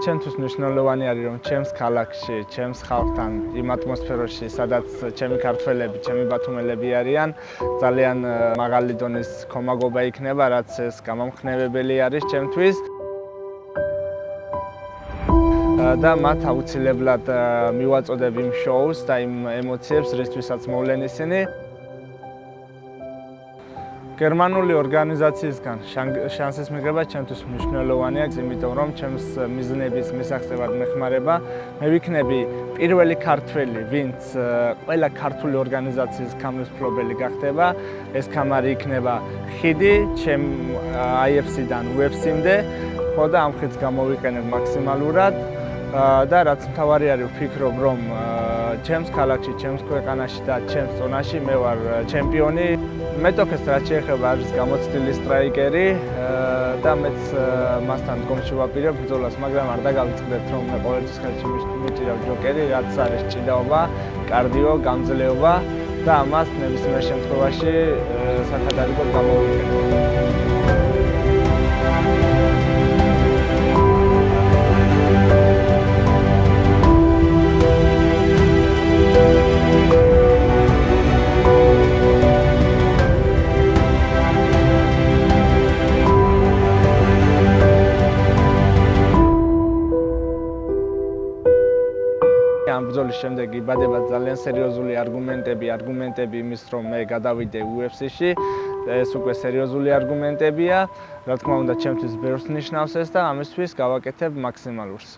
ჩემთვის მნიშვნელოვანი არის, რომ ჩემს ქალაქში, ჩემს ხალხთან, იმ ატმოსფეროში, სადაც ჩემი ქართველები, ჩემი ბათუმელები არიან, ძალიან მაღალი დონის ხომაგობა იქნება, რაც ეს გამამხნევებელი არის ჩემთვის. და მათ აუცილებლად მივაწოდებ იმ შოუს და იმ ემოციებს, რისთვისაც მოვლენ ისინი. გერმანული ორგანიზაციისგან შანსის მიღება ჩემთვის მნიშვნელოვანია, იმიტომ რომ ჩემს მიზნების მისაღწევად მეხმარება. მე ვიქნები პირველი ქართველი, ვინც ყველა ქართული ორგანიზაციის ქამრის მფლობელი გახდება. ეს ქამარი იქნება ხიდი ჩემ IFC-დან UFC-მდე, ხო და ამ ხიდს გამოვიყენებ მაქსიმალურად. და რაც მთავარი არის, ვფიქრობ, რომ ჩემს ქალაქში, ჩემს ქვეყანაში და ჩემს ზონაში მე ვარ ჩემპიონი. მეტოქეს რაც შეეხება არის გამოცდილი სტრაიკერი და მეც მასთან დგომში ვაპირებ ბრძოლას, მაგრამ არ დაგავიწყდეთ, რომ მე ყოველთვის ხელში მიჭირებ ჯოკერი, რაც არის ჭიდაობა, კარდიო, გამძლეობა და ამას ნებისმიერ შემთხვევაში საკადარიგოდ გამოვიყენებ. ამ ბრძოლის შემდეგ იბადება ძალიან სერიოზული არგუმენტები იმის, რომ მე გადავიდე UFC-ში. ეს უკვე სერიოზული არგუმენტებია. რა თქმა უნდა, ჩემთვის ბევრს ნიშნავს ეს და ამისთვის გავაკეთებ მაქსიმალურს.